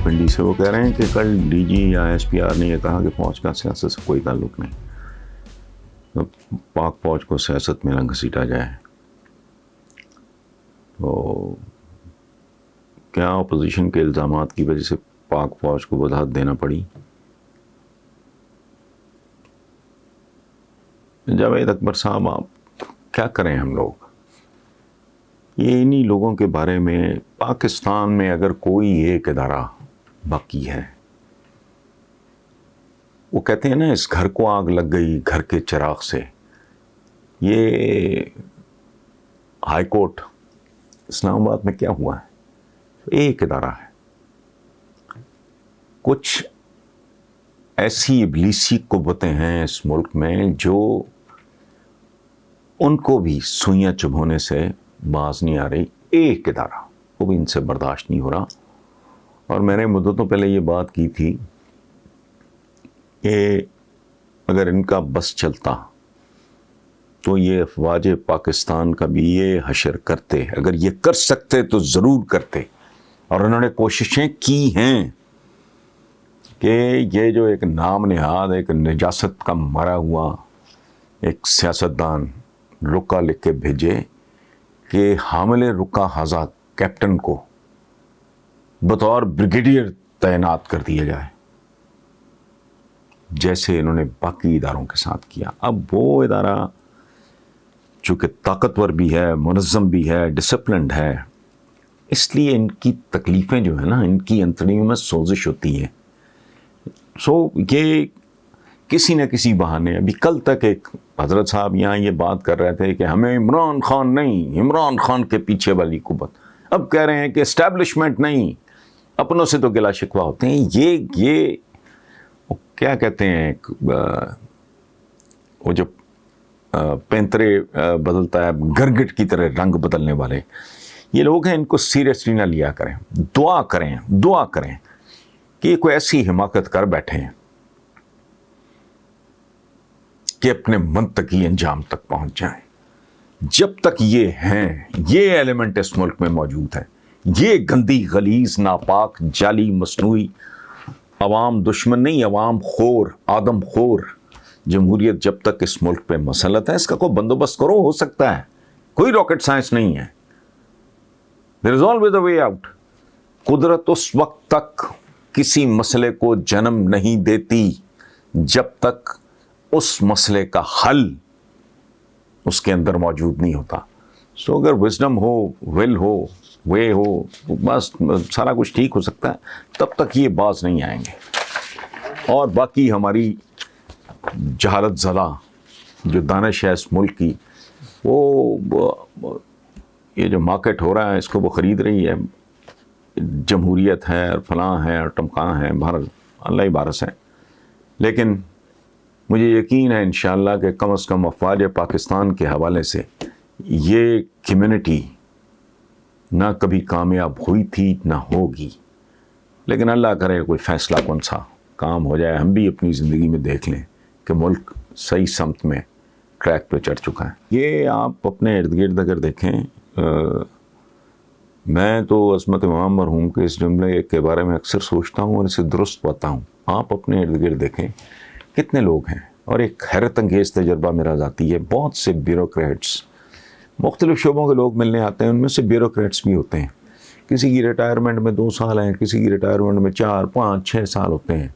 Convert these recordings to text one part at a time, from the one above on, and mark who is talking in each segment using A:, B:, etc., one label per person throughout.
A: راولپنڈی سے، وہ کہہ رہے ہیں کہ کل ڈی جی یا ایس پی آر نے یہ کہا کہ فوج کا سیاست سے کوئی تعلق نہیں، پاک فوج کو سیاست میں نہ گھسیٹا جائے۔ تو کیا اپوزیشن کے الزامات کی وجہ سے پاک فوج کو وضاحت دینا پڑی؟ جاوید اکبر صاحب، آپ کیا کریں؟ ہم لوگ یہ انہی لوگوں کے بارے میں، پاکستان میں اگر کوئی ایک ادارہ باقی ہے، وہ کہتے ہیں نا، اس گھر کو آگ لگ گئی گھر کے چراغ سے، یہ ہائی کورٹ اسلام آباد میں کیا ہوا ہے؟ ایک ادارہ ہے۔ کچھ ایسی ابلیسی قوتیں ہیں اس ملک میں جو ان کو بھی سوئیاں چبھونے سے باز نہیں آ رہی۔ ایک ادارہ، وہ بھی ان سے برداشت نہیں ہو رہا۔ اور میں نے مدتوں پہلے یہ بات کی تھی کہ اگر ان کا بس چلتا تو یہ افواج پاکستان کا بھی یہ حشر کرتے، اگر یہ کر سکتے تو ضرور کرتے۔ اور انہوں نے کوششیں کی ہیں کہ یہ جو ایک نام نہاد، ایک نجاست کا مرا ہوا ایک سیاستدان رکا لکھ کے بھیجے کہ حامل رکا ہزا کیپٹن کو بطور بریگیڈیئر تعینات کر دیا جائے، جیسے انہوں نے باقی اداروں کے ساتھ کیا۔ اب وہ ادارہ چونکہ طاقتور بھی ہے، منظم بھی ہے، ڈسپلنڈ ہے، اس لیے ان کی تکلیفیں جو ہیں نا، ان کی انتڑیوں میں سوزش ہوتی ہے۔ یہ کسی نہ کسی بہانے، ابھی کل تک ایک حضرت صاحب یہاں یہ بات کر رہے تھے کہ ہمیں عمران خان نہیں، عمران خان کے پیچھے والی قوت، اب کہہ رہے ہیں کہ اسٹیبلشمنٹ نہیں، اپنوں سے تو گلا شکوہ ہوتے ہیں۔ یہ کیا کہتے ہیں، وہ جو پینترے بدلتا ہے گرگٹ کی طرح رنگ بدلنے والے یہ لوگ ہیں، ان کو سیریسلی نہ لیا کریں۔ دعا کریں کہ یہ کوئی ایسی حماقت کر بیٹھے ہیں کہ اپنے منطقی انجام تک پہنچ جائیں۔ جب تک یہ ہیں، یہ ایلیمنٹ اس ملک میں موجود ہے، یہ گندی، غلیظ، ناپاک، جعلی، مصنوعی، عوام دشمن نہیں، عوام خور، آدم خور جمہوریت جب تک اس ملک پہ مسلط ہے، اس کا کوئی بندوبست کرو، ہو سکتا ہے، کوئی راکٹ سائنس نہیں ہے۔ There is always a way out۔ قدرت اس وقت تک کسی مسئلے کو جنم نہیں دیتی جب تک اس مسئلے کا حل اس کے اندر موجود نہیں ہوتا۔ اگر وزڈم ہو، ول ہو، وے ہو، بس سارا کچھ ٹھیک ہو سکتا ہے، تب تک یہ باز نہیں آئیں گے۔ اور باقی ہماری جہالت زدہ جو دانش ہے اس ملک کی، وہ یہ جو مارکیٹ ہو رہا ہے، اس کو وہ خرید رہی ہے، جمہوریت ہے اور فلاں ہے اور ٹمکاں ہے، بہر اللہ ہی بارس ہے۔ لیکن مجھے یقین ہے انشاءاللہ کہ کم از کم افواج پاکستان کے حوالے سے یہ کمیونٹی نہ کبھی کامیاب ہوئی تھی نہ ہوگی، لیکن اللہ کرے کوئی فیصلہ کن سا کام ہو جائے، ہم بھی اپنی زندگی میں دیکھ لیں کہ ملک صحیح سمت میں ٹریک پہ چڑھ چکا ہے۔ یہ آپ اپنے ارد گرد اگر دیکھیں، میں تو عصمت امام مرحوم کے اس جملے کے بارے میں اکثر سوچتا ہوں اور اسے درست پاتا ہوں۔ آپ اپنے ارد گرد دیکھیں کتنے لوگ ہیں، اور ایک حیرت انگیز تجربہ میرا ذاتی ہے، بہت سے بیوروکریٹس، مختلف شعبوں کے لوگ ملنے آتے ہیں، ان میں سے بیوروکریٹس بھی ہوتے ہیں، کسی کی ریٹائرمنٹ میں 2 سال ہیں، کسی کی ریٹائرمنٹ میں 4، 5، 6 سال ہوتے ہیں،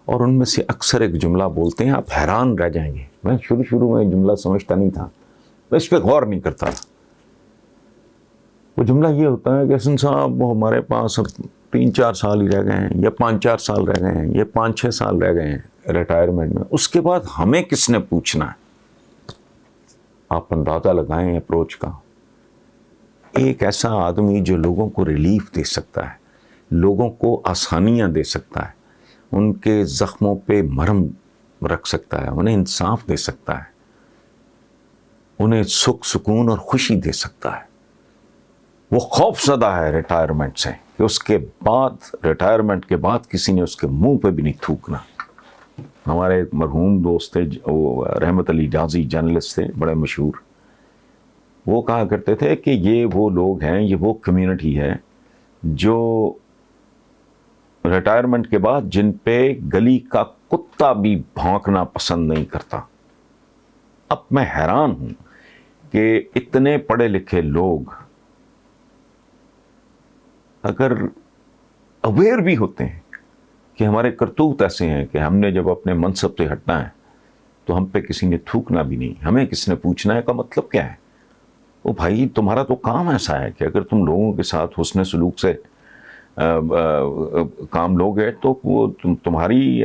A: اور ان میں سے اکثر ایک جملہ بولتے ہیں، آپ حیران رہ جائیں گے۔ میں شروع میں جملہ سمجھتا نہیں تھا، میں اس پہ غور نہیں کرتا۔ وہ جملہ یہ ہوتا ہے کہ حسن صاحب، وہ ہمارے پاس اب 3-4 سال ہی رہ گئے ہیں، یا 5-4 سال رہ گئے ہیں، یا 5-6 سال رہ گئے ہیں ریٹائرمنٹ میں، اس کے بعد ہمیں کس نے پوچھنا ہے؟ آپ اندازہ لگائیں اپروچ کا۔ ایک ایسا آدمی جو لوگوں کو ریلیف دے سکتا ہے، لوگوں کو آسانیاں دے سکتا ہے، ان کے زخموں پہ مرہم رکھ سکتا ہے، انہیں انصاف دے سکتا ہے، انہیں سکھ، سکون اور خوشی دے سکتا ہے، وہ خوف زدہ ہے ریٹائرمنٹ سے کہ اس کے بعد، ریٹائرمنٹ کے بعد کسی نے اس کے منہ پہ بھی نہیں تھوکنا۔ ہمارے ایک مرحوم دوست تھے، وہ رحمت علی جازی جرنلسٹ تھے، بڑے مشہور، وہ کہا کرتے تھے کہ یہ وہ لوگ ہیں، یہ وہ کمیونٹی ہے جو ریٹائرمنٹ کے بعد جن پہ گلی کا کتا بھی بھونکنا پسند نہیں کرتا. اب میں حیران ہوں کہ اتنے پڑھے لکھے لوگ اگر اویئر بھی ہوتے ہیں کہ ہمارے کرتوت ایسے ہیں کہ ہم نے جب اپنے منصب سے ہٹنا ہے تو ہم پہ کسی نے تھوکنا بھی نہیں, ہمیں کس نے پوچھنا ہے, کا مطلب کیا ہے؟ وہ بھائی تمہارا تو کام ایسا ہے کہ اگر تم لوگوں کے ساتھ حسن سلوک سے کام لوگے تو وہ تمہاری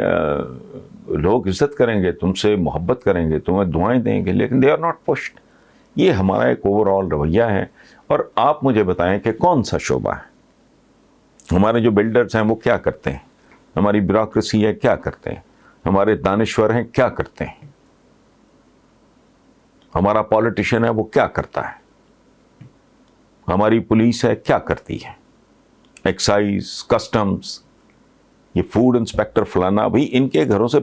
A: لوگ عزت کریں گے, تم سے محبت کریں گے, تمہیں دعائیں دیں گے, لیکن دے آر ناٹ پشڈ. یہ ہمارا ایک اوور آل رویہ ہے. اور آپ مجھے بتائیں کہ کون سا شعبہ ہے؟ ہمارے جو بلڈرز ہیں وہ کیا کرتے ہیں؟ ہماری بیوروکریسی ہے کیا کرتے ہیں؟ ہمارے دانشور ہیں کیا کرتے ہیں؟ ہمارا پولیٹیشین ہے وہ کیا کرتا ہے؟ ہماری پولیس ہے کیا کرتی ہے؟ ایکسائز, کسٹمز, یہ فوڈ انسپیکٹر فلانا, بھائی ان کے گھروں سے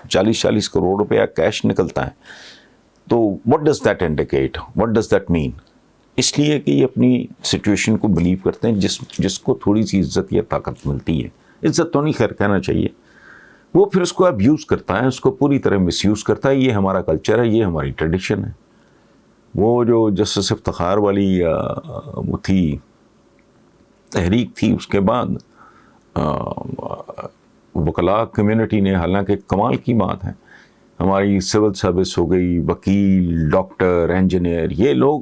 A: 40 کروڑ روپیہ کیش نکلتا ہے. تو what does that indicate? What does that mean? اس لیے کہ یہ اپنی سچویشن کو بلیو کرتے ہیں, جس کو تھوڑی سی عزت یا طاقت ملتی ہے, عزت تو نہیں خیر کہنا چاہیے, وہ پھر اس کو ابیوز کرتا ہے, اس کو پوری طرح مس یوز کرتا ہے. یہ ہمارا کلچر ہے, یہ ہماری ٹریڈیشن ہے. وہ جو جسٹس افتخار والی وہ تھی تحریک تھی, اس کے بعد وکلاء کمیونٹی نے, حالانکہ کمال کی بات ہے, ہماری سول سروس ہو گئی, وکیل, ڈاکٹر, انجینئر, یہ لوگ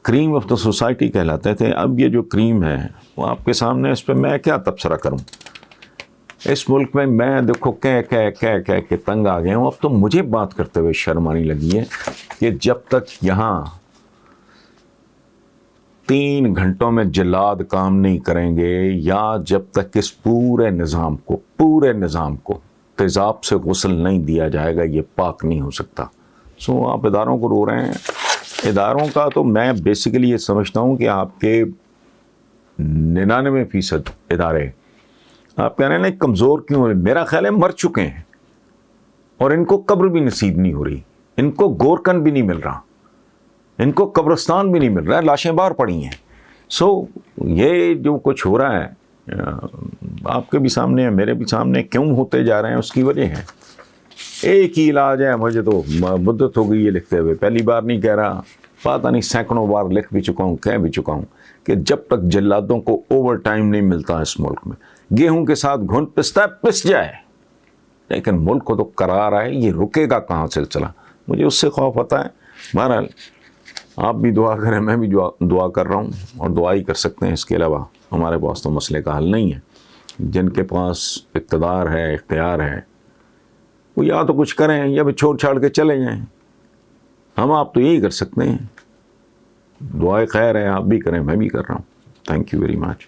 A: کریم آف دا سوسائٹی کہلاتے تھے. اب یہ جو کریم ہے وہ آپ کے سامنے, اس پہ میں کیا تبصرہ کروں؟ اس ملک میں دیکھو کہہ کے تنگ آ گیا ہوں. اب تو مجھے بات کرتے ہوئے شرم آنے لگی ہے کہ جب تک یہاں 3 گھنٹوں میں جلاد کام نہیں کریں گے, یا جب تک اس پورے نظام کو تیزاب سے غسل نہیں دیا جائے گا, یہ پاک نہیں ہو سکتا. سو آپ اداروں کو رو رہے ہیں. اداروں کا تو میں بیسیکلی یہ سمجھتا ہوں کہ آپ کے 99% ادارے, آپ کہہ رہے ہیں نا کمزور کیوں ہیں, میرا خیال ہے مر چکے ہیں, اور ان کو قبر بھی نصیب نہیں ہو رہی, ان کو گورکن بھی نہیں مل رہا, ان کو قبرستان بھی نہیں مل رہا ہے, لاشیں باہر پڑی ہیں. سو یہ جو کچھ ہو رہا ہے آپ کے بھی سامنے ہے, میرے بھی سامنے, کیوں ہوتے جا رہے ہیں اس کی وجہ ہے. ایک ہی علاج ہے, مجھے تو مدت ہو گئی یہ لکھتے ہوئے, پہلی بار نہیں کہہ رہا, پتہ نہیں سینکڑوں بار لکھ بھی چکا ہوں, کہہ بھی چکا ہوں کہ جب تک جلادوں کو اوور ٹائم نہیں ملتا اس ملک میں, گیہوں کے ساتھ گھن پستا ہے پس جائے, لیکن ملک کو تو قرار ہے, یہ رکے گا کہاں سلسلہ, مجھے اس سے خوف ہوتا ہے. بہرحال آپ بھی دعا کریں, میں بھی دعا کر رہا ہوں, اور دعا ہی کر سکتے ہیں. اس کے علاوہ ہمارے پاس تو مسئلے کا حل نہیں ہے. جن کے پاس اقتدار ہے, اختیار ہے, وہ یا تو کچھ کریں یا بھی چھوڑ چھاڑ کے چلے جائیں. ہم آپ تو یہی کر سکتے ہیں. دعائے خیر ہے, آپ بھی کریں, میں بھی کر رہا ہوں. Thank you very much.